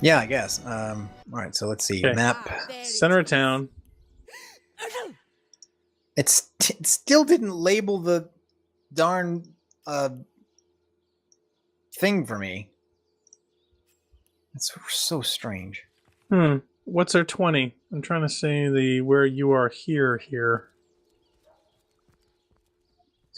Yeah, I guess. All right, so let's see. Okay. Map. Center of town. It still didn't label the darn thing for me. It's so strange. What's our 20? I'm trying to say the where you are here.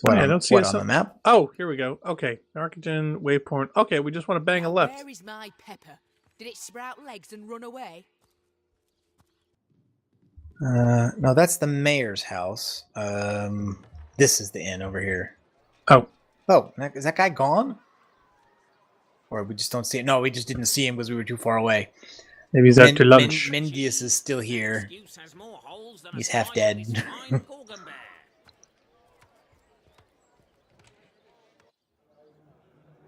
What I on don't see on the map? Oh, here we go. Okay, Arcogen waypoint. Okay, we just want to bang a left. Where is my pepper? Did it sprout legs and run away? No, that's the mayor's house. This is the inn over here. Oh. Oh, is that guy gone? Or we just don't see it? No, we just didn't see him because we were too far away. Maybe he's after lunch. Mendius is still here. He's half dead.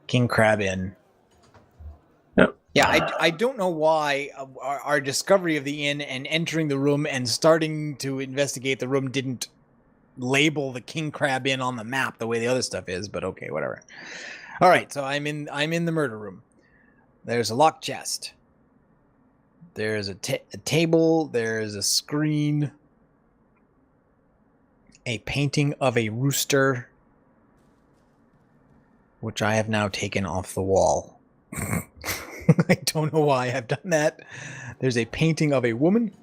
King Crab Inn. Yep. Yeah, I don't know why our discovery of the inn and entering the room and starting to investigate the room didn't label the King Crab Inn on the map the way the other stuff is, but okay, whatever. All right, so I'm in the murder room. There's a locked chest. There's a table. There's a screen. A painting of a rooster, which I have now taken off the wall. I don't know why I've done that. There's a painting of a woman.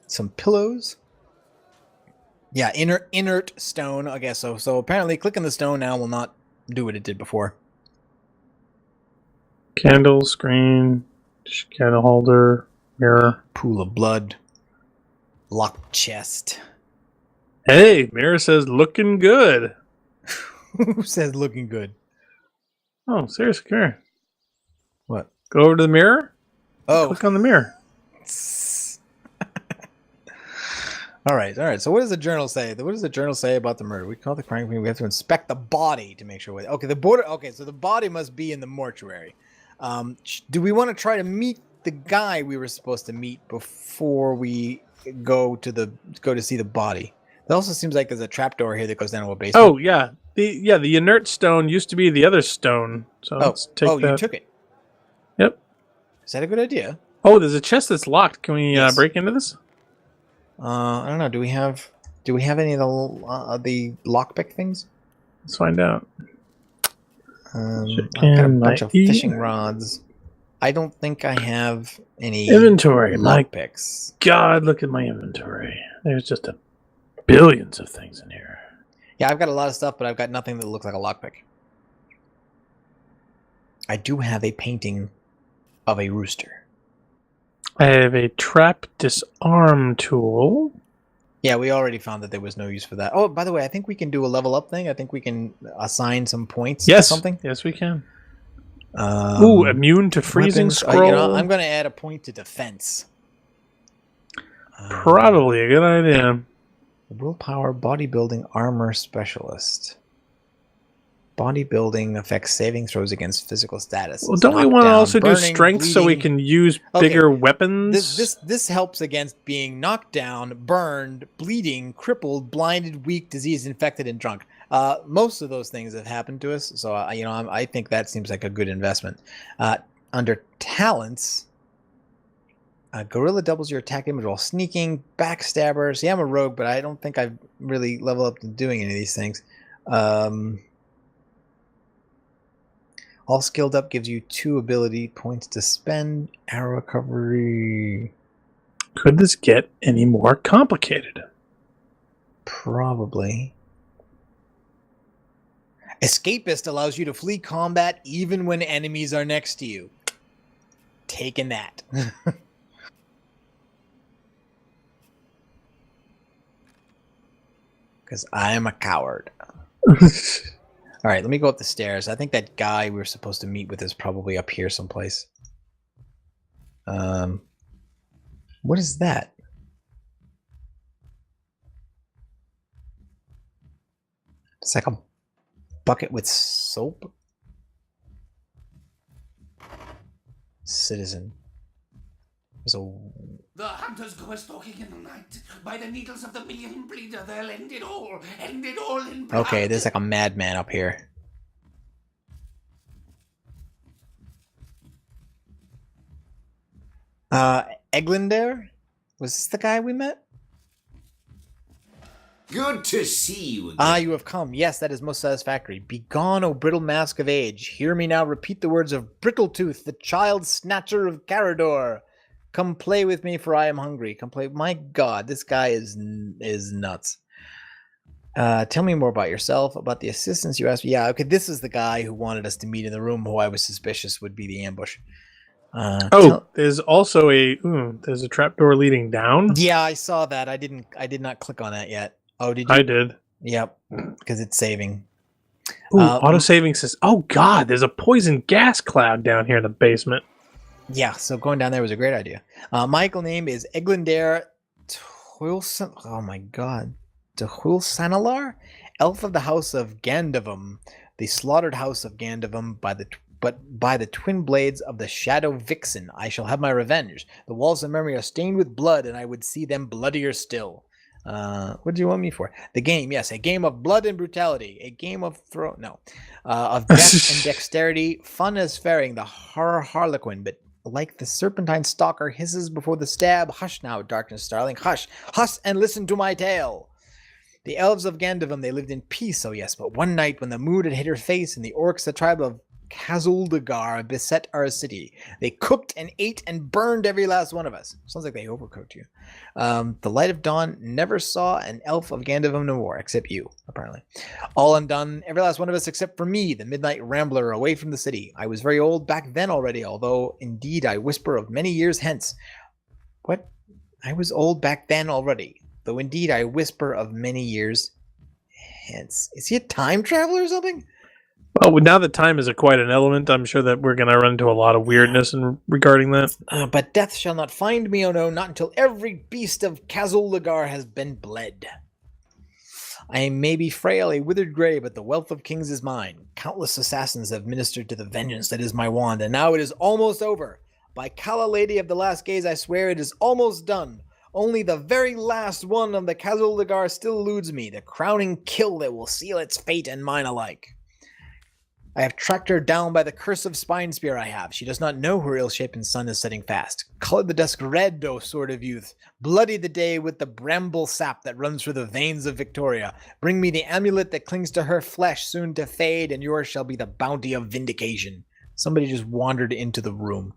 Some pillows. Yeah, inert stone, I guess so. So apparently clicking the stone now will not do what it did before. Candle, screen, candle holder, mirror. Pool of blood. Locked chest. Hey, mirror says looking good. Who says looking good? Oh, seriously, come here. What? Go over to the mirror. Oh. Click on the mirror. All right. So what does the journal say? What does the journal say about the murder? We call the crime scene. We have to inspect the body to make sure. Okay, so the body must be in the mortuary. Do we want to try to meet the guy we were supposed to meet before we go to see the body? It also seems like there's a trapdoor here that goes down to a basement. Oh yeah, the inert stone used to be the other stone. So let's take that. You took it. Yep. Is that a good idea? Oh, there's a chest that's locked. Can we break into this? I don't know. Do we have any of the lockpick things? Let's find out. I've got a bunch of fishing rods. I don't think I have any inventory lockpicks. God, look at my inventory. There's just billions of things in here. Yeah, I've got a lot of stuff, but I've got nothing that looks like a lockpick. I do have a painting of a rooster. I have a trap disarm tool. Yeah, we already found that there was no use for that. Oh, by the way, I think we can do a level up thing. I think we can assign some points to something. Yes, we can. Ooh, immune to freezing weapons. scroll. I'm going to add a point to defense. Probably a good idea. Willpower, bodybuilding, armor specialist. Bodybuilding affects saving throws against physical status. Well, don't we want to also do strength bleeding, so we can use bigger weapons? This helps against being knocked down, burned, bleeding, crippled, blinded, weak, diseased, infected, and drunk. Most of those things have happened to us, so I think that seems like a good investment. Under talents, gorilla doubles your attack damage while sneaking, backstabber. See, I'm a rogue, but I don't think I've really leveled up to doing any of these things. All skilled up gives you 2 ability points to spend. Arrow recovery. Could this get any more complicated? Probably. Escapist allows you to flee combat even when enemies are next to you. Taking that. Because I am a coward. All right, let me go up the stairs. I think that guy we were supposed to meet with is probably up here someplace. What is that? It's like a bucket with soap. Citizen. There's a... The hunters go stalking in the night. By the needles of the million bleeder, they'll end it all in blood. Okay, there's like a madman up here. Eglander? Was this the guy we met? Good to see you again. Ah, you have come. Yes, that is most satisfactory. Begone, O brittle mask of age. Hear me now repeat the words of Brittletooth, the child snatcher of Carador. Come play with me, for I am hungry. Come play. My God, this guy is nuts. Tell me more about yourself, about the assistance you asked me. Yeah, okay, this is the guy who wanted us to meet in the room, who I was suspicious would be the ambush. There's also there's a trapdoor leading down. Yeah, I saw that. I did not click on that yet. Oh, did you? I did. Yep, because it's saving. Ooh, auto-saving says, oh god, there's a poison gas cloud down here in the basement. Yeah, so going down there was a great idea. Michael name is Eglander Twilson. Oh my god. Tehulsanalar? Elf of the House of Gandavum, the slaughtered house of Gandavum by the twin blades of the Shadow Vixen. I shall have my revenge. The walls of memory are stained with blood, and I would see them bloodier still. What do you want me for? The game, yes, a game of blood and brutality, a game of of death and dexterity, fun as faring the harlequin, but like the serpentine stalker hisses before the stab. Hush now, darkness, starling, hush, hush, and listen to my tale. The elves of Gandavum, they lived in peace, oh yes, but one night when the moon had hit her face and the orcs, the tribe of Kazuldagar, beset our city, they cooked and ate and burned every last one of us. Sounds like they overcooked you. The light of dawn never saw an elf of Gandavum no more, except you, apparently. All undone, every last one of us except for me, the midnight rambler away from the city. I was very old back then already, although indeed I whisper of many years hence. What? I was old back then already, though indeed I whisper of many years hence. Is he a time traveler or something? Well, now that time is quite an element, I'm sure that we're going to run into a lot of weirdness regarding that. But death shall not find me, oh no, not until every beast of Kazul-Lagar has been bled. I may be frail, a withered grey, but the wealth of kings is mine. Countless assassins have ministered to the vengeance that is my wand, and now it is almost over. By Kala Lady of the Last Gaze, I swear it is almost done. Only the very last one of the Kazul-Lagar still eludes me, the crowning kill that will seal its fate and mine alike. I have tracked her down by the curse of Spine Spear I have. She does not know her ill-shapen sun is setting fast. Colored the dusk red, O sword of youth. Bloody the day with the bramble sap that runs through the veins of Victoria. Bring me the amulet that clings to her flesh, soon to fade, and yours shall be the bounty of vindication. Somebody just wandered into the room.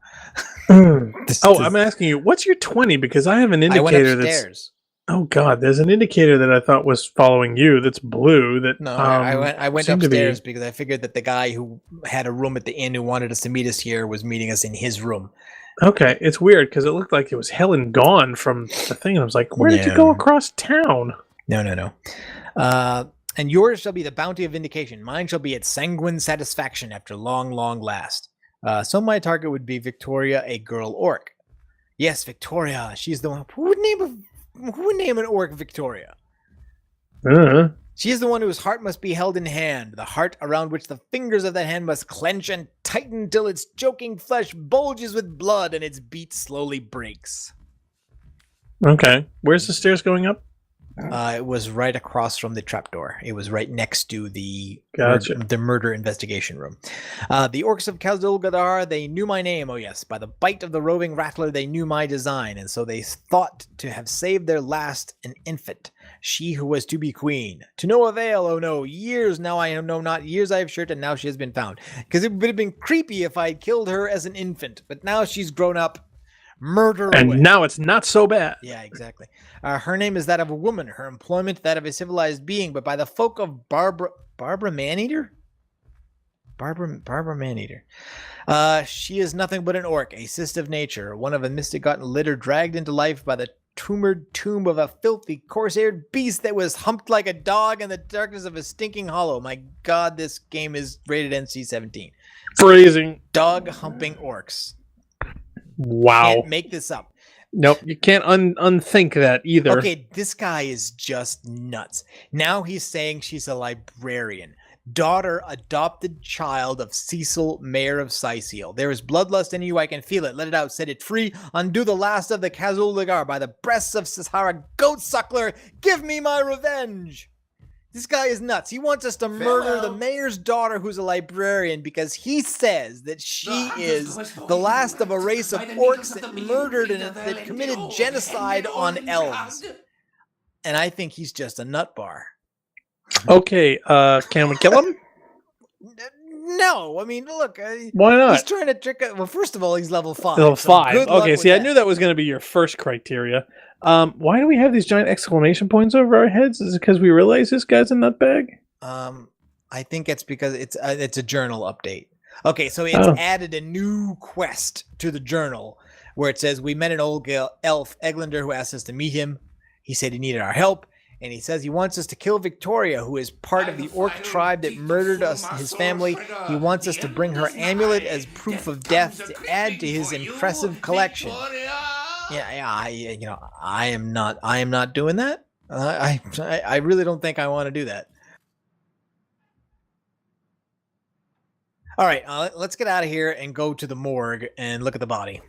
I'm asking you, what's your 20? Because I have an indicator I went upstairs. Oh god, there's an indicator that I thought was following you that's blue. That no, I went upstairs because I figured that the guy who had a room at the inn who wanted us to meet us here was meeting us in his room. Okay, it's weird because it looked like it was Helen gone from the thing. And I was like, where did you go across town? No. And yours shall be the bounty of vindication. Mine shall be its sanguine satisfaction after long, long last. So my target would be Victoria, a girl orc. Yes, Victoria. She's the one. Who would name an orc Victoria? She is the one whose heart must be held in hand, the heart around which the fingers of that hand must clench and tighten till its choking flesh bulges with blood and its beat slowly breaks. Okay. Where's the stairs going up? It was right across from the trapdoor. It was right next to the murder investigation room. The orcs of Kazul-Gadar, they knew my name, oh yes. By the bite of the roving rattler, they knew my design, and so they thought to have saved their last an infant, she who was to be queen. To no avail, oh no, years now I know not, years I have shirked, and now she has been found. Because it would have been creepy if I had killed her as an infant, but now she's grown up. Murder and away. Now it's not so bad. Yeah, exactly. Her name is that of a woman, her employment that of a civilized being, but by the folk of Barbara Maneater? Barbara Maneater. She is nothing but an orc, a cyst of nature, one of a misbegotten litter dragged into life by the tumored tomb of a filthy, coarse-haired beast that was humped like a dog in the darkness of a stinking hollow. My God, this game is rated NC-17. Phrasing. Dog humping orcs. Wow. Can't make this up. Nope, you can't unthink that either. Okay, this guy is just nuts. Now he's saying she's a librarian. Daughter, adopted child of Cecil, mayor of Sicil. There is bloodlust in you, I can feel it. Let it out, set it free. Undo the last of the Kazul-Lagar by the breasts of Sahara goat suckler. Give me my revenge. This guy is nuts. He wants us to murder the mayor's daughter, who's a librarian, because he says that she is the last of a race of orcs that murdered and that committed genocide on elves. And I think he's just a nut bar. Okay, can we kill him? No, I mean, look. Why not? He's trying to trick us. Well, first of all, he's level 5. Level so 5. good luck Okay, with see, I that. knew that was going to be your first criteria. Why do we have these giant exclamation points over our heads? Is it because we realize this guy's a nutbag? I think it's because it's a journal update. Okay, so it's added a new quest to the journal where it says we met an old elf, Eglander, who asked us to meet him. He said he needed our help, and he says he wants us to kill Victoria, who is part of the orc tribe that murdered his family. He wants us to bring her amulet as proof of death to add to his impressive collection. I am not doing that. I really don't think I want to do that. All right, let's get out of here and go to the morgue and look at the body.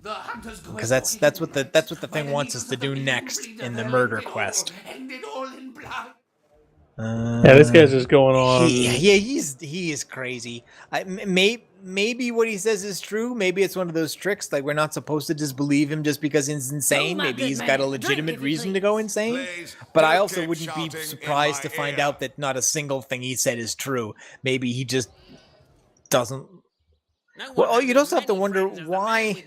Because that's what the thing wants us to do next in the murder quest. Yeah, this guy's just going on. He is crazy. Maybe what he says is true. Maybe it's one of those tricks. Like we're not supposed to just believe him just because he's insane. Maybe he's got a legitimate reason to go insane. But I also wouldn't be surprised to find out that not a single thing he said is true. Maybe he just doesn't. Well, you'd also have to wonder why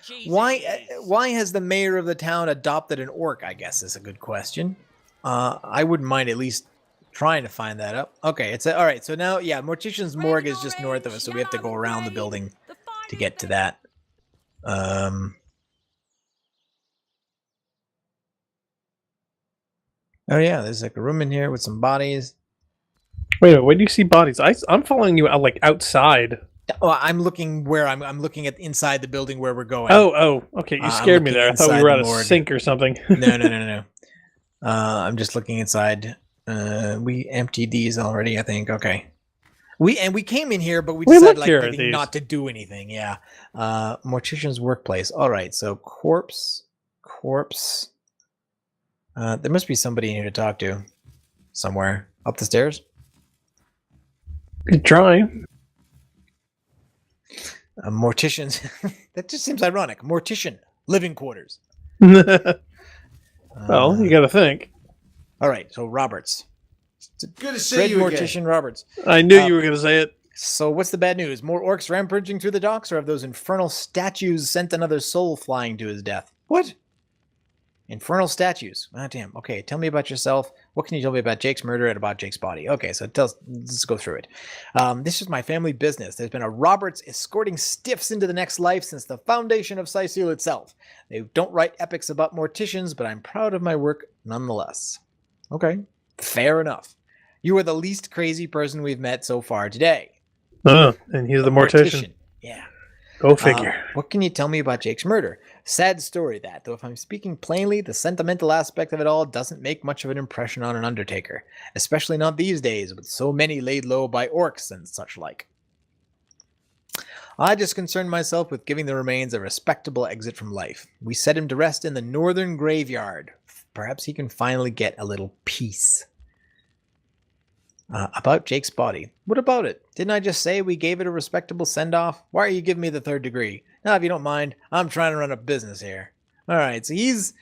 has the mayor of the town adopted an orc, I guess is a good question. I wouldn't mind at least trying to find that up. Okay, all right. So now, yeah, Mortician's morgue is just north of us, so we have to go around the building to get to that. Oh yeah, there's like a room in here with some bodies. Wait a minute, where do you see bodies? I'm following you out like outside. Oh, I'm looking where I'm looking at inside the building where we're going. Oh, okay. You scared me there. I thought we were at a sink or something. No. I'm just looking inside. We emptied these already, I think. Okay. We came in here, but we decided not to do anything. Yeah. Mortician's workplace. All right. So corpse. There must be somebody in here to talk to somewhere. Up the stairs? Good try. Morticians. That just seems ironic. Mortician. Living quarters. Well, you got to think. All right. So Roberts. Good to see Fred you Mortician again. Roberts. I knew you were going to say it. So what's the bad news? More orcs rampaging through the docks, or have those infernal statues sent another soul flying to his death? What? Infernal statues. Ah, damn. Okay, tell me about yourself. What can you tell me about Jake's murder and about Jake's body? Okay, so let's go through it. This is my family business. There's been a Roberts escorting stiffs into the next life since the foundation of Sicile itself. They don't write epics about morticians, but I'm proud of my work nonetheless. Okay, fair enough. You are the least crazy person we've met so far today. And he's the mortician. Yeah. Go figure. What can you tell me about Jake's murder? Sad story that, though if I'm speaking plainly, the sentimental aspect of it all doesn't make much of an impression on an undertaker, especially not these days with so many laid low by orcs and such like. I just concerned myself with giving the remains a respectable exit from life. We set him to rest in the northern graveyard. Perhaps he can finally get a little peace. About Jake's body. What about it? Didn't I just say we gave it a respectable send-off? Why are you giving me the third degree? Now, if you don't mind, I'm trying to run a business here. All right, so he's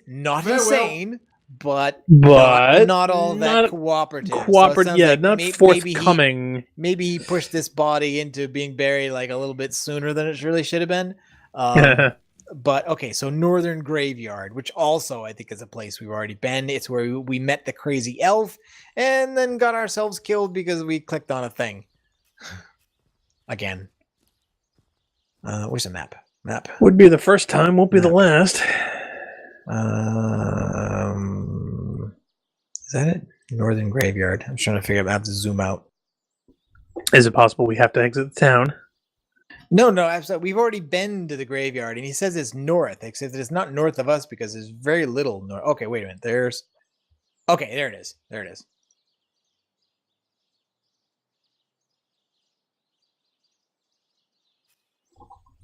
not insane, but not all that cooperative. Cooperative, not forthcoming. Maybe he pushed this body into being buried like a little bit sooner than it really should have been. But okay, so Northern Graveyard, which also I think is a place we've already been. It's where we met the crazy elf and then got ourselves killed because we clicked on a thing. Again. Where's the map? Would be the first time, won't be the last. Is that it? Northern Graveyard. I'm trying to figure out how to zoom out. Is it possible we have to exit the town? No, absolutely. We've already been to the graveyard, and he says it's north, except that it's not north of us because there's very little north. Okay, wait a minute. Okay, there it is.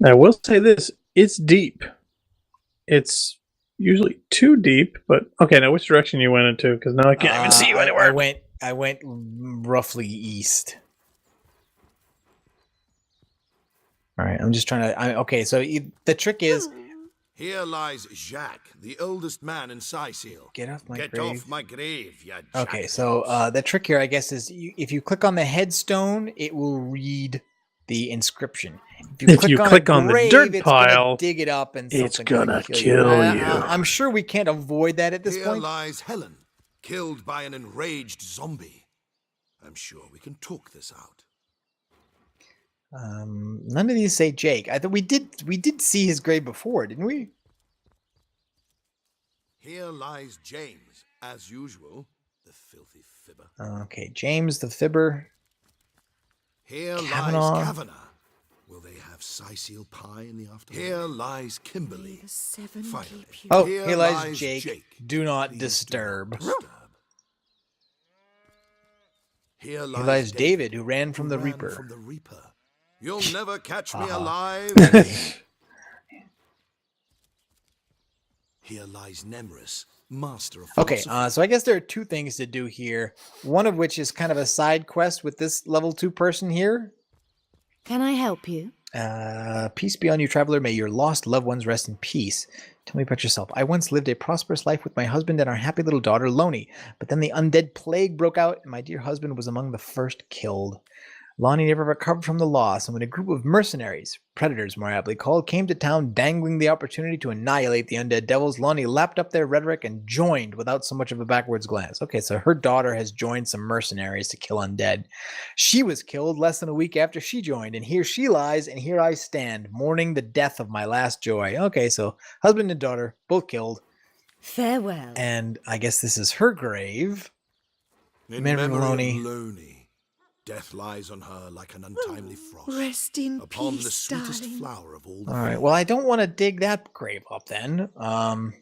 I will say this. It's deep. It's usually too deep, but okay. Now, which direction you went into? Because now I can't even see you anywhere. I went roughly east. All right, I'm just trying to. Okay, so the trick is Here lies Jacques, the oldest man in Sicile. get off my Get grave. off my grave, you Okay, so the trick here, I guess, is if you click on the headstone, it will read the inscription. If you click on the grave, dirt it's pile, gonna dig it up and it's something gonna kill you. I'm sure we can't avoid that at this Here point. lies Helen, killed by an enraged zombie. I'm sure we can talk this out. None of these say Jake. I thought we did see his grave before, didn't we? Here lies James, as usual, the filthy fibber. Okay, James the Fibber. Here Kavanaugh. lies Kavanagh. Will they have Sicile pie in the afternoon? Here lies Kimberly. The seven Finally. keep you. Oh, Here here lies lies Jake. Jake. Do not Please disturb. do not disturb. Here Here lies, lies David, who ran from the ran Reaper. From the Reaper. You'll never catch me Uh-huh. alive. Here lies Nemrus, master of Okay, philosophy. so I guess there are two things to do here. One of which is kind of a side quest with this level 2 person here. Can I help you? Peace be on you, traveler. May your lost loved ones rest in peace. Tell me about yourself. I once lived a prosperous life with my husband and our happy little daughter, Lonnie. But then the undead plague broke out, and my dear husband was among the first killed. Lonnie never recovered from the loss, and when a group of mercenaries, predators more aptly called, came to town dangling the opportunity to annihilate the undead devils, Lonnie lapped up their rhetoric and joined without so much of a backwards glance. Okay, so her daughter has joined some mercenaries to kill undead. She was killed less than a week after she joined, and here she lies, and here I stand, mourning the death of my last joy. Okay, so husband and daughter, both killed, Farewell. and I guess this is her grave. In memory memory of of Lonnie. Lonnie, death lies on her like an untimely frost. Rest in upon the peace, sweetest darling. flower of all the All right. field. Well, I don't want to dig that grave up then. All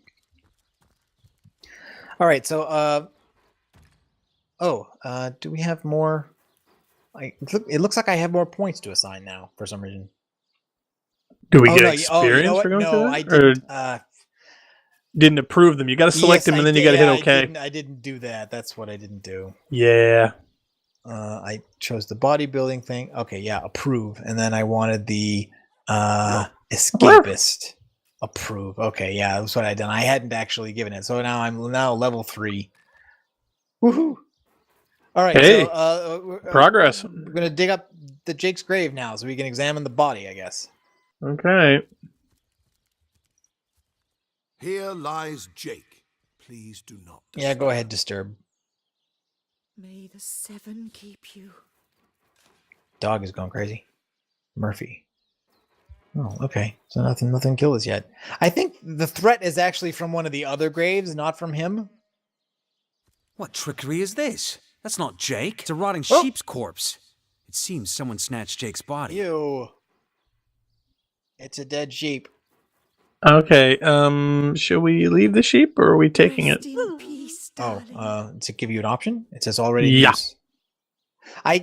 right. So, do we have more? It looks like I have more points to assign now for some reason. Do we Oh, get no, experience for going no, through I that? Or didn't. didn't approve them? You got to select them, and then you got to hit OK. I didn't do that. That's what I didn't do. Yeah. I chose the bodybuilding thing. Okay, yeah, approve. And then I wanted the escapist. Approve. Okay, yeah, that's what I done. I hadn't actually given it, so now I'm level 3. Woohoo! All right, Hey, so progress. we're gonna dig up the Jake's grave now, so we can examine the body, I guess. Okay. Here lies Jake. Please do not. Yeah, go disturb. ahead, disturb. May the seven keep you. Dog is going crazy. Murphy. Oh, okay. So nothing killed us yet. I think the threat is actually from one of the other graves, not from him. What trickery is this? That's not Jake. It's a rotting Oh. sheep's corpse. It seems someone snatched Jake's body. Ew. It's a dead sheep. Okay. Should we leave the sheep, or are we taking it? Rest in peace, Oh, darling. does it give you an option? It says already in Yeah. use.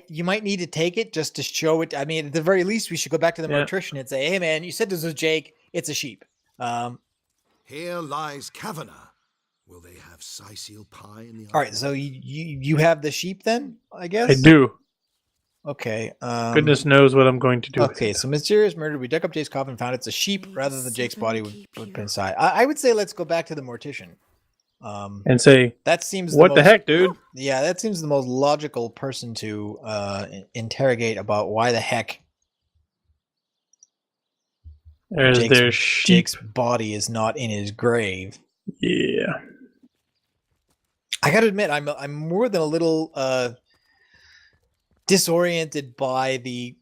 You might need to take it just to show it. I mean, at the very least, we should go back to the Yeah. mortician and say, "Hey, man, you said this was Jake. It's a sheep." Here lies Kavanagh. Will they have Sicile pie in the All right, so you have the sheep then, I guess. I do. Okay. Goodness knows what I'm going to do. with Okay, it. so mysterious murder. We dug up Jake's coffin, found it's a sheep May rather the than Jake's seven body keep would you. put inside. I would say let's go back to the mortician. And say, That seems what the most- heck, dude? Yeah, that seems the most logical person to interrogate about why the heck There's Jake's- their sheep. Jake's body is not in his grave. Yeah. I gotta admit, I'm more than a little disoriented by the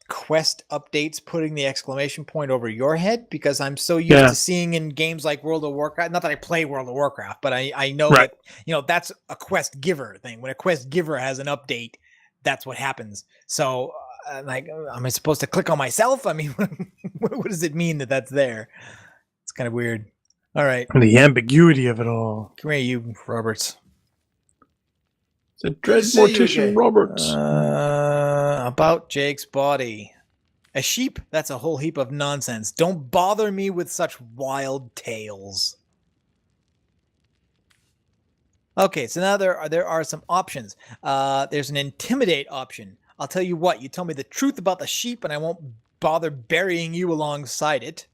quest updates putting the exclamation point over your head, because I'm so used Yeah. to seeing in games like World of Warcraft. Not that I play World of Warcraft, but I know Right. that that's a quest giver thing. When a quest giver has an update, that's what happens. So, like, am I supposed to click on myself? I mean, what does it mean that that's there? It's kind of weird. All right, The ambiguity of it all. come here, you Roberts. It's a dread see you mortician again. Roberts. About Jake's body. A sheep? That's a whole heap of nonsense. Don't bother me with such wild tales. Okay, so now there are some options. There's an intimidate option. I'll tell you what. You tell me the truth about the sheep, and I won't bother burying you alongside it.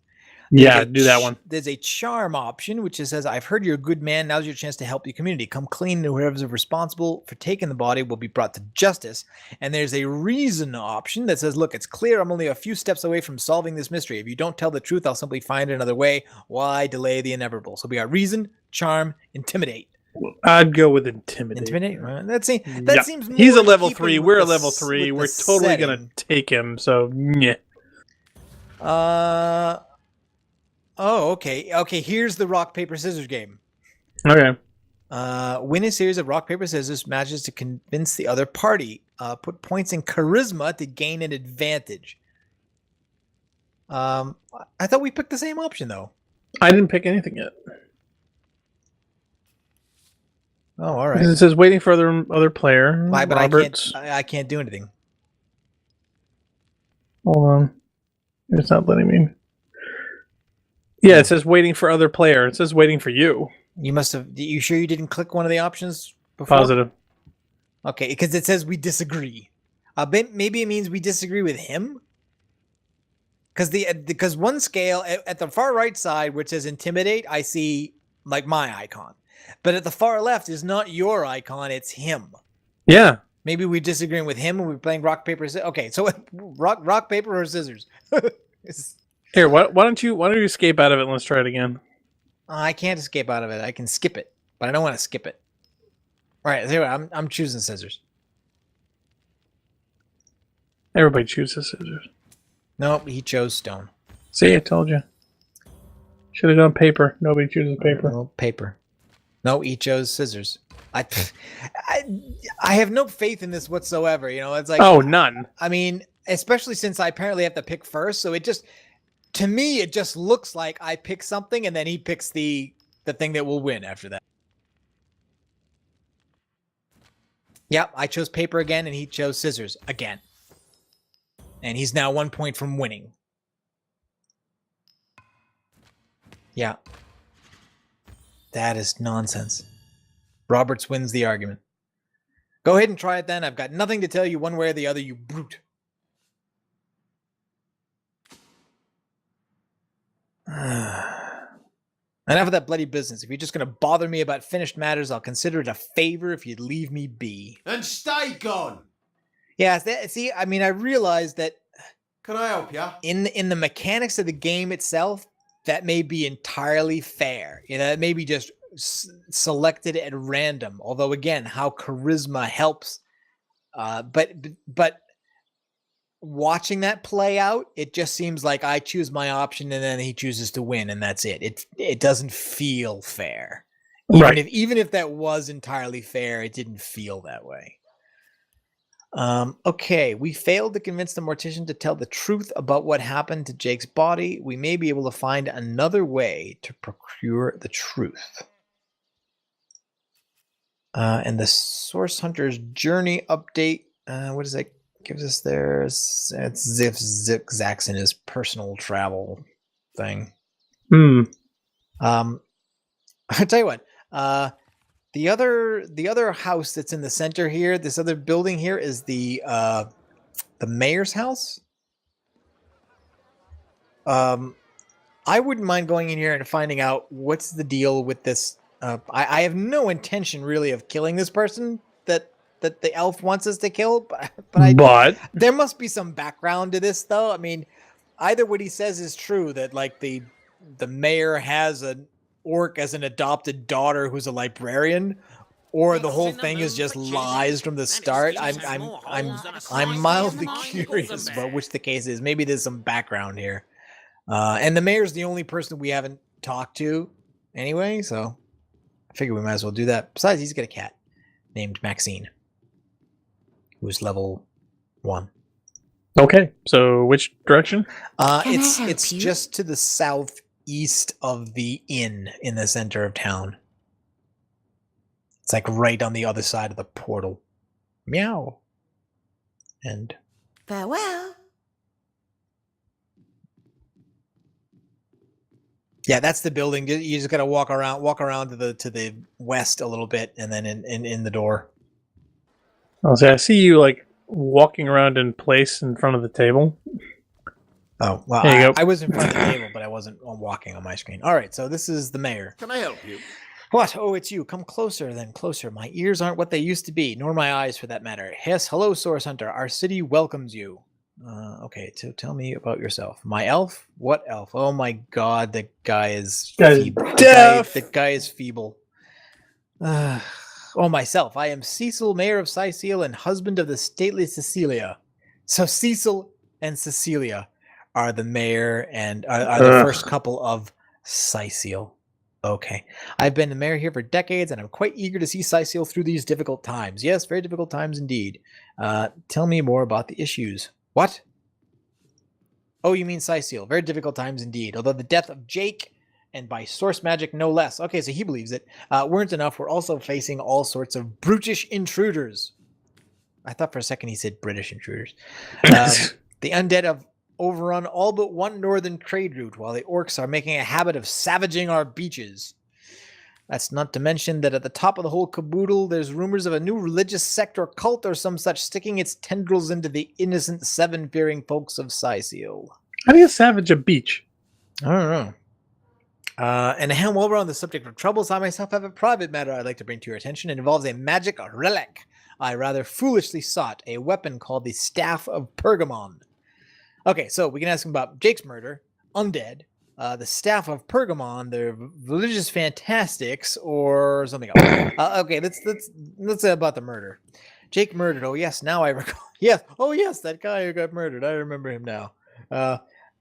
Yeah, do that one. There's a charm option, which says, I've heard you're a good man. Now's your chance to help your community. Come clean, and whoever's responsible for taking the body will be brought to justice. And there's a reason option that says, look, it's clear I'm only a few steps away from solving this mystery. If you don't tell the truth, I'll simply find another way. Why delay the inevitable? So we got reason, charm, intimidate. I'd go with intimidate. Intimidate? That seems more He's a in level keeping 3. with We're a the level s- 3. with We're the totally going setting. to take him. So, yeah. Oh, okay. Okay, here's the rock, paper, scissors game. Okay. Win a series of rock, paper, scissors matches to convince the other party. Put points in charisma to gain an advantage. I thought we picked the same option, though. I didn't pick anything yet. Oh, all right. It says waiting for other player. Why? But Roberts. I can't do anything. Hold on. It's not letting me. Yeah, it says waiting for other player. It says waiting for you. You must have. You sure you didn't click one of the options before? Positive. Okay, because it says we disagree. Maybe it means we disagree with him. Because one scale at the far right side, which says intimidate, I see like my icon, but at the far left is not your icon; it's him. Yeah. Maybe we're disagreeing with him, and we're playing rock paper scissors. Okay, so rock paper or scissors. Here, why don't you escape out of it and let's try it again? I can't escape out of it. I can skip it, but I don't want to skip it. All right, here I'm choosing scissors. Everybody chooses scissors. Nope, he chose stone. See, I told you. Should have done paper. Nobody chooses paper. No, paper. No, he chose scissors. I have no faith in this whatsoever. You know, it's like, Oh, none. I mean, especially since I apparently have to pick first, so to me it just looks like I pick something and then he picks the thing that will win after that. Yep, I chose paper again and he chose scissors again. And he's now 1 point from winning. Yeah. That is nonsense. Roberts wins the argument. Go ahead and try it then. I've got nothing to tell you one way or the other, you brute. Enough of that bloody business. If you're just going to bother me about finished matters, I'll consider it a favor if you'd leave me be. And stay gone. Yeah, see, I mean, I realized that Can I help ya? in the mechanics of the game itself, that may be entirely fair. You know, it may be just selected at random. Although, again, how charisma helps. But watching that play out, it just seems like I choose my option and then he chooses to win, and that's it. It doesn't feel fair. Even if that was entirely fair, it didn't feel that way. Okay, we failed to convince the mortician to tell the truth about what happened to Jake's body. We may be able to find another way to procure the truth. And the Source Hunter's journey update. What does that gives us there? It's zigzags in his personal travel thing. I'll tell you what. The other house that's in the center here, this other building here, is the mayor's house. I wouldn't mind going in here and finding out what's the deal with this. I have no intention really of killing this person that the elf wants us to kill, but there must be some background to this, though. I mean, either what he says is true, that like the mayor has an orc as an adopted daughter who's a librarian, or the whole thing is just lies from the start. I'm mildly curious about which the case is. Maybe there's some background here. And the mayor's the only person we haven't talked to anyway, so I figure we might as well do that. Besides, he's got a cat named Maxine, who's level 1. Okay, so which direction? It's just to the southeast of the inn in the center of town. It's like right on the other side of the portal. Meow. And Farewell. Yeah, that's the building. You just gotta walk around to the west a little bit, and then in the door. I'll say I see you like walking around in place in front of the table. Oh, well, There you go. I was in front of the table, but I wasn't walking on my screen. All right, so this is the mayor. Can I help you? What? Oh, it's you. Come closer, then closer. My ears aren't what they used to be, nor my eyes for that matter. Yes, hello, Source Hunter. Our city welcomes you. Okay, so tell me about yourself. My elf? What elf? Oh my god, the guy is Guy's feeble. deaf. The guy is feeble. Oh, myself. I am Cecil, mayor of Sicile and husband of the stately Cecilia. So Cecil and Cecilia are the mayor and are the first couple of Sicile. Okay. I've been the mayor here for decades, and I'm quite eager to see Sicile through these difficult times. Yes, very difficult times indeed. Tell me more about the issues. What? Oh, you mean Sicile. Very difficult times indeed. Although the death of Jake, and by source magic no less, okay, so he believes it, weren't enough, we're also facing all sorts of brutish intruders. I thought for a second he said British intruders. The undead have overrun all but one northern trade route, while the orcs are making a habit of savaging our beaches. That's not to mention that at the top of the whole caboodle, there's rumors of a new religious sect or cult or some such sticking its tendrils into the innocent seven-fearing folks of Sicile. How do you savage a beach? I don't know. And while we're on the subject of troubles, I myself have a private matter I'd like to bring to your attention. It involves a magic relic I rather foolishly sought, a weapon called the Staff of Pergamon. Okay, so we can ask him about Jake's murder, undead, the Staff of Pergamon, the religious fantastics, or something else. Okay, let's say about the murder. Jake murdered. Oh yes, now I recall. Yes. Oh yes, that guy who got murdered. I remember him now.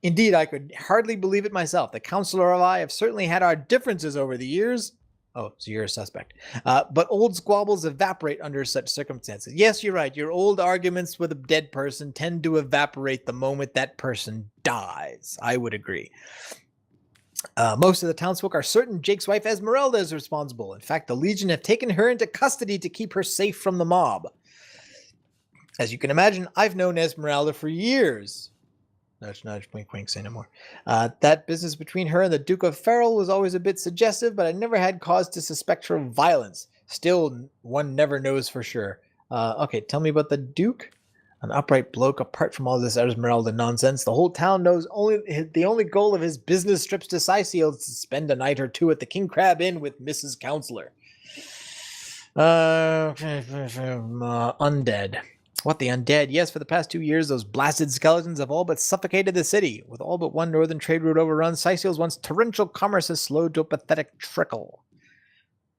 Indeed, I could hardly believe it myself. The counselor and I have certainly had our differences over the years. Oh, so you're a suspect. But old squabbles evaporate under such circumstances. Yes, you're right. Your old arguments with a dead person tend to evaporate the moment that person dies. I would agree. Most of the townsfolk are certain Jake's wife Esmeralda is responsible. In fact, the Legion have taken her into custody to keep her safe from the mob. As you can imagine, I've known Esmeralda for years. Nudge, wink, wink, say no more. That business between her and the Duke of Ferrell was always a bit suggestive, but I never had cause to suspect her of violence. Still, one never knows for sure. Okay, tell me about the Duke. An upright bloke, apart from all this Esmeralda nonsense. The whole town knows the only goal of his business trips to Sicile is to spend a night or two at the King Crab Inn with Mrs. Counselor. Undead. What, the undead? Yes, for the past 2 years, those blasted skeletons have all but suffocated the city. With all but one northern trade route overrun, Sicile's once torrential commerce has slowed to a pathetic trickle.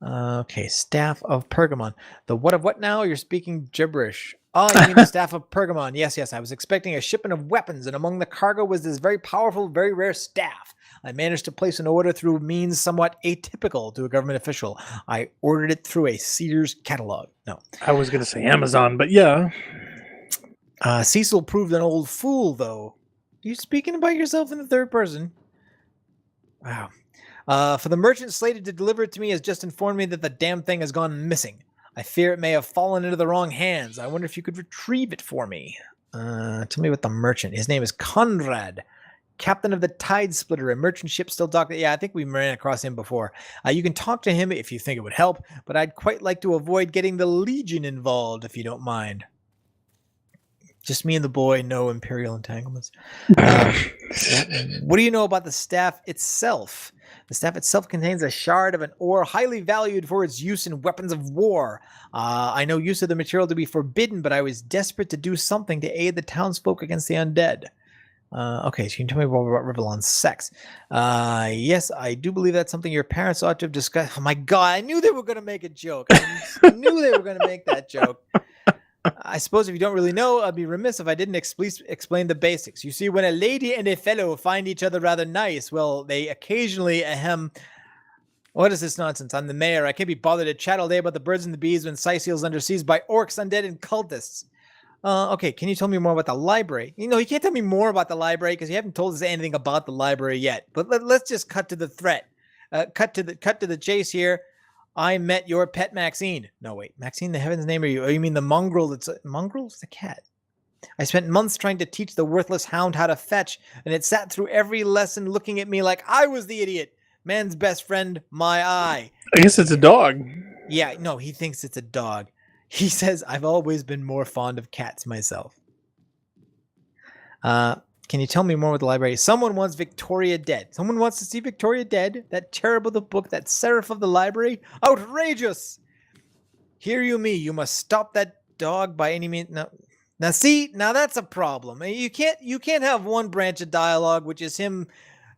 Okay, Staff of Pergamon. The what of what now? You're speaking gibberish. Oh, you mean the Staff of Pergamon. Yes. I was expecting a shipment of weapons, and among the cargo was this very powerful, very rare staff. I managed to place an order through means somewhat atypical to a government official. I ordered it through a Sears catalog. No. I was going to say Amazon, but yeah. Cecil proved an old fool, though. You speaking about yourself in the third person? Wow. For the merchant slated to deliver it to me has just informed me that the damn thing has gone missing. I fear it may have fallen into the wrong hands. I wonder if you could retrieve it for me. Tell me about the merchant. His name is Conrad, captain of the Tide Splitter, a merchant ship still docked. Yeah, I think we ran across him before. You can talk to him if you think it would help, but I'd quite like to avoid getting the Legion involved, if you don't mind. Just me and the boy, no imperial entanglements. What do you know about the staff itself? The staff itself contains a shard of an ore highly valued for its use in weapons of war. I know use of the material to be forbidden, but I was desperate to do something to aid the townsfolk against the undead. Okay, so you can tell me more about Rivellon's sex. Yes, I do believe that's something your parents ought to have discussed. Oh my god, I knew they were going to make a joke. I knew they were going to make that joke. I suppose if you don't really know, I'd be remiss if I didn't explain the basics. You see, when a lady and a fellow find each other rather nice, well, they occasionally, what is this nonsense? I'm the mayor. I can't be bothered to chat all day about the birds and the bees when Sicile's under siege by orcs, undead, and cultists. Okay, can you tell me more about the library? You know, you can't tell me more about the library because you haven't told us anything about the library yet. But let's just cut to the threat. Cut to the chase here. I met your pet Maxine. No, wait. Maxine, the heaven's name are you? Oh, you mean the mongrel? Mongrel's the cat. I spent months trying to teach the worthless hound how to fetch, and it sat through every lesson looking at me like I was the idiot. Man's best friend, my eye. I guess it's a dog. Yeah, no, he thinks it's a dog. He says, I've always been more fond of cats myself. Can you tell me more about the library? Someone wants Victoria dead. Someone wants to see Victoria dead? That cherub of the book, that seraph of the library? Outrageous! Hear you me, you must stop that dog by any means. No. Now see, now that's a problem. You can't have one branch of dialogue, which is him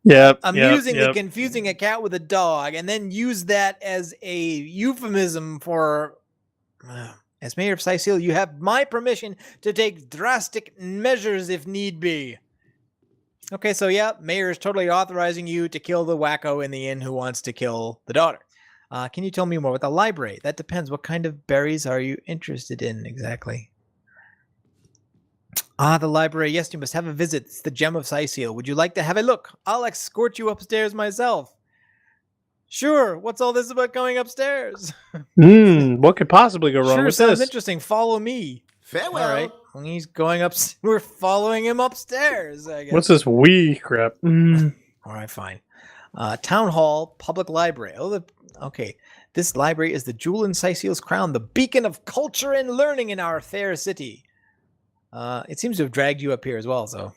amusingly confusing a cat with a dog, and then use that as a euphemism for... As mayor of Sicil, you have my permission to take drastic measures if need be. Okay, so yeah, mayor is totally authorizing you to kill the wacko in the inn who wants to kill the daughter. Can you tell me more about the library? That depends. What kind of berries are you interested in exactly? The library. Yes, you must have a visit. It's the gem of Sicil. Would you like to have a look? I'll escort you upstairs myself. Sure. What's all this about going upstairs? What could possibly go wrong Sure, with sounds this? interesting. Follow me. Farewell. All right. When he's going up, we're following him upstairs, I guess. What's this wee crap? All right, fine. Town hall, public library. Okay. This library is the jewel in Sicil's crown, the beacon of culture and learning in our fair city. It seems to have dragged you up here as well, so...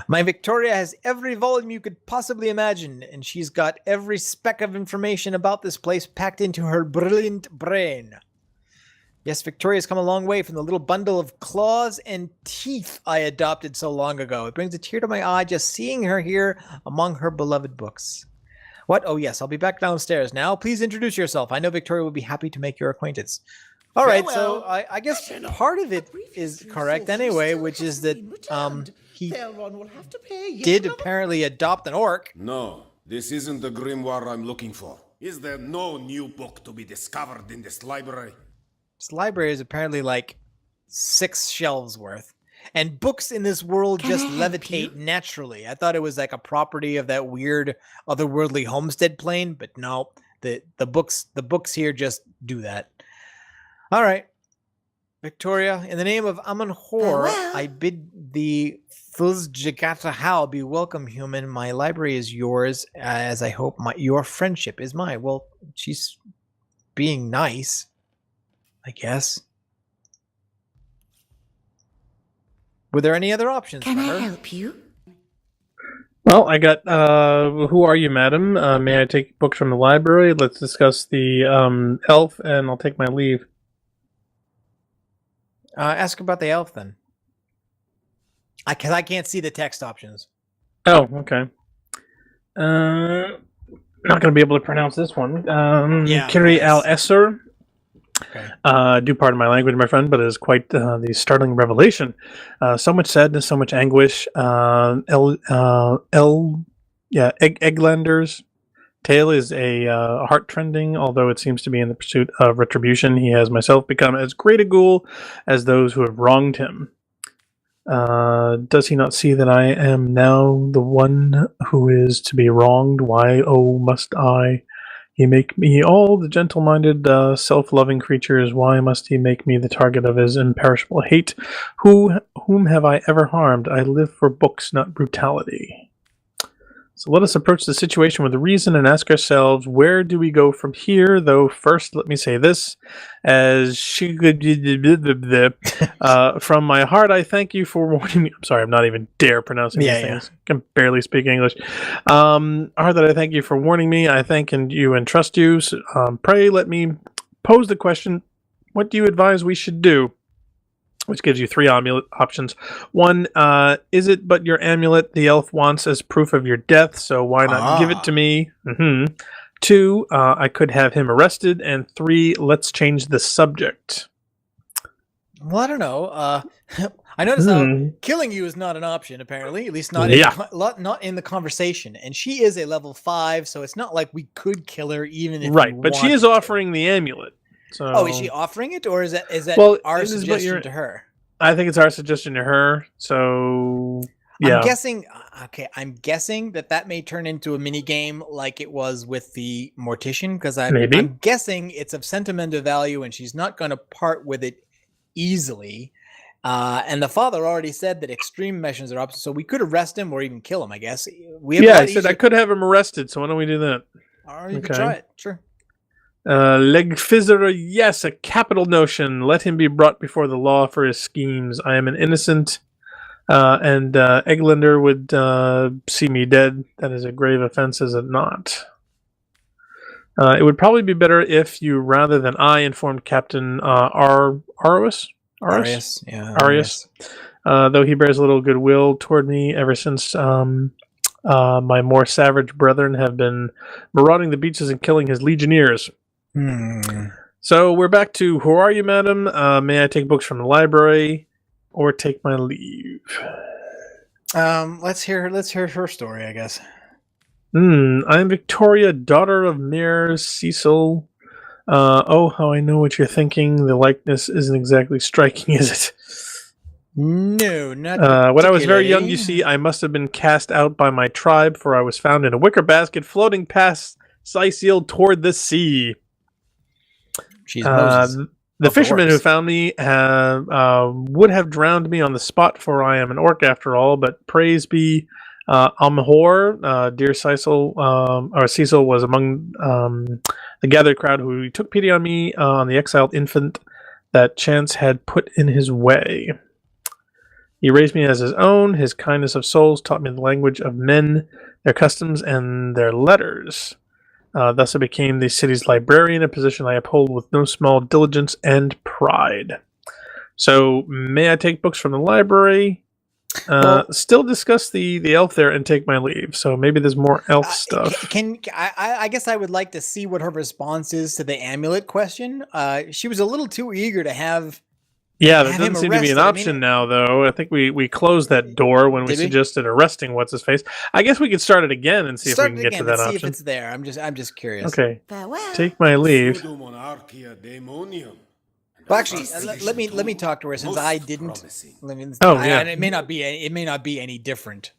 My Victoria has every volume you could possibly imagine, and she's got every speck of information about this place packed into her brilliant brain. Yes, Victoria's come a long way from the little bundle of claws and teeth I adopted so long ago. It brings a tear to my eye just seeing her here among her beloved books. What? Oh, yes, I'll be back downstairs now. Please introduce yourself. I know Victoria will be happy to make your acquaintance. All right, so I guess part of it is correct anyway, which is that he did apparently adopt an orc. No, this isn't the grimoire I'm looking for. Is there no new book to be discovered in this library? This library is apparently like 6 shelves worth. And books in this world just levitate naturally. I thought it was like a property of that weird otherworldly homestead plane, but no, the books here just do that. All right. Victoria, in the name of Amun-Hor, I bid thee Thuzjagata Hal be welcome, human. My library is yours, as I hope your friendship is mine. Well, she's being nice, I guess. Were there any other options Can for I her? help you? Well, I got, who are you, madam? May I take books from the library? Let's discuss the elf, and I'll take my leave. Ask about the elf then. Because I can't see the text options. Oh, okay. Not going to be able to pronounce this one. Kiri al-Esser. Okay. Do pardon my language, my friend, but it is quite the startling revelation. So much sadness, so much anguish. Egglander's tale is a heart-trending, although it seems to be in the pursuit of retribution. He has myself become as great a ghoul as those who have wronged him. Does he not see that I am now the one who is to be wronged? Why, oh, must he make me all the gentle-minded, self-loving creatures? Why must he make me the target of his imperishable hate? Whom have I ever harmed? I live for books, not brutality. So let us approach the situation with reason and ask ourselves, where do we go from here? Though first, let me say this, as from my heart, I thank you for warning me. I'm sorry, I'm not even dare pronouncing these things. I can barely speak English. Heart that I thank you for warning me. I thank you and trust you. So, pray let me pose the question, what do you advise we should do? Which gives you 3 amulet options. 1, is it but your amulet the elf wants as proof of your death, so why not give it to me? 2, I could have him arrested. And 3, let's change the subject. Well, I don't know. I noticed how killing you is not an option, apparently. At least not in the conversation. And she is a level 5, so it's not like we could kill her even if we but she is offering the amulet. So, is she offering it, or is that our suggestion to her? I think it's our suggestion to her. So yeah, I'm guessing that may turn into a mini game like it was with the Mortician, because I'm guessing it's of sentimental value and she's not going to part with it easily. And the father already said that extreme measures are up, so we could arrest him or even kill him, I guess. We have a Yeah, lot I said I easier- could have him arrested, so why don't we do that? Or you could Okay. try it, sure. Legfizer, yes, a capital notion. Let him be brought before the law for his schemes. I am an innocent, and Eglander would see me dead. That is a grave offense, is it not? It would probably be better if you, rather than I, informed Captain Arius? Arius, yeah. Arius. Though he bears little goodwill toward me ever since my more savage brethren have been marauding the beaches and killing his legionnaires. So we're back to, who are you, madam? May I take books from the library or take my leave? Let's hear her story, I guess. I am Victoria, daughter of Mayor Cecil. Oh, how I know what you're thinking. The likeness isn't exactly striking, is it? No, not when I was very young, particularly. you see, I must have been cast out by my tribe, for I was found in a wicker basket floating past Cecil toward the sea. She's Moses. The Of the fishermen who orcs. found me would have drowned me on the spot, for I am an orc after all. But praise be Amhor, dear Cecil, or Cecil was among the gathered crowd who took pity on me, on the exiled infant that chance had put in his way. He raised me as his own. His kindness of souls taught me the language of men, their customs, and their letters. Thus I became the city's librarian, a position I uphold with no small diligence and pride. So, may I take books from the library? Still discuss the elf there and take my leave. So maybe there's more elf stuff. I guess I would like to see what her response is to the amulet question. She was a little too eager to have. Yeah, that have him doesn't seem to be an arrested. I option mean, now, though. I think we closed that door when we Did we? suggested arresting what's-his-face. I guess we could start it again and see if we Start can it get to again that and see option. if it's there. I'm just curious. Okay, Farewell. take my leave. Pseudo-monarchia demonium. Well, actually, let me talk to her since Most I didn't. promising. Yeah. It may not be any different.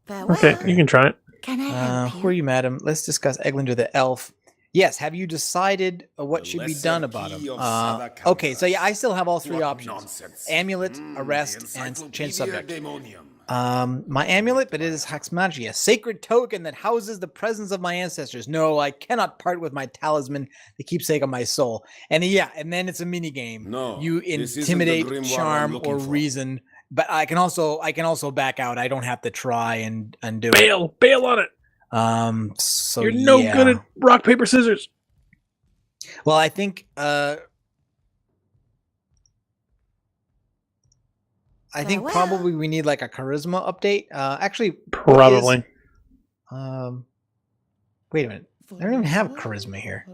Farewell. Okay, you can try it. Can I help Who are you, madam? Let's discuss Eglander the elf. Yes. Have you decided what The should be lesser done about key him? of Sada Okay, so yeah, Canvas. I still have all three What options: nonsense. amulet, The arrest, and change Encyclopedia subject. Demonium. My amulet, but it is Haxmagia, a sacred token that houses the presence of my ancestors. No, I cannot part with my talisman, the keepsake of my soul. And yeah, and then it's a mini game. No, You this isn't the intimidate, grimoire I'm charm, looking or for. reason. But I can also back out. I don't have to try and do it. Bail on it. So You're no yeah. good at rock, paper, scissors. Well, I think Farewell. probably we need like a charisma update. Actually, Probably. wait a minute. I don't even have charisma here.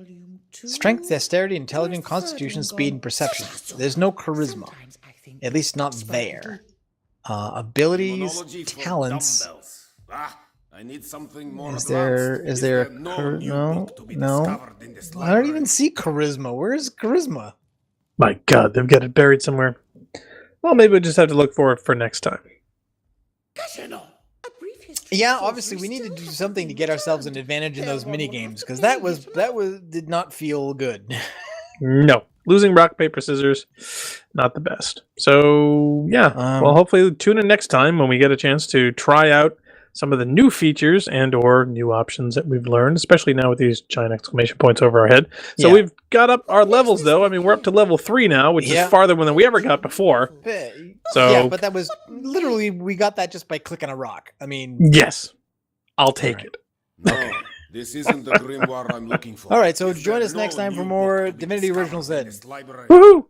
Strength, dexterity, intelligence, constitution, speed, and perception. There's no charisma. At least not there. Abilities, Demonology for talents. dumbbells. I need something more Is there advanced. no new book to be no? discovered in this I don't library? even see charisma. Where's charisma? My God, they've got it buried somewhere. Well, maybe we'll just have to look for it for next time. Yeah, obviously we need to do something to get ourselves an advantage in those mini games because that did not feel good. No. Losing rock, paper, scissors, not the best. So, yeah. Well, hopefully tune in next time when we get a chance to try out some of the new features and or new options that we've learned, especially now with these giant exclamation points over our head. So Yeah. we've got up our levels, though. I mean, we're up to level 3 now, which Yeah. is farther than we ever got before. So, yeah, but that was literally we got that just by clicking a rock. I mean, yes, I'll take Alright. it. No, this isn't the grimoire I'm looking for. all right. So Is join there us next no time for new more book to be Divinity discovered Original in Sin. this library? Woohoo!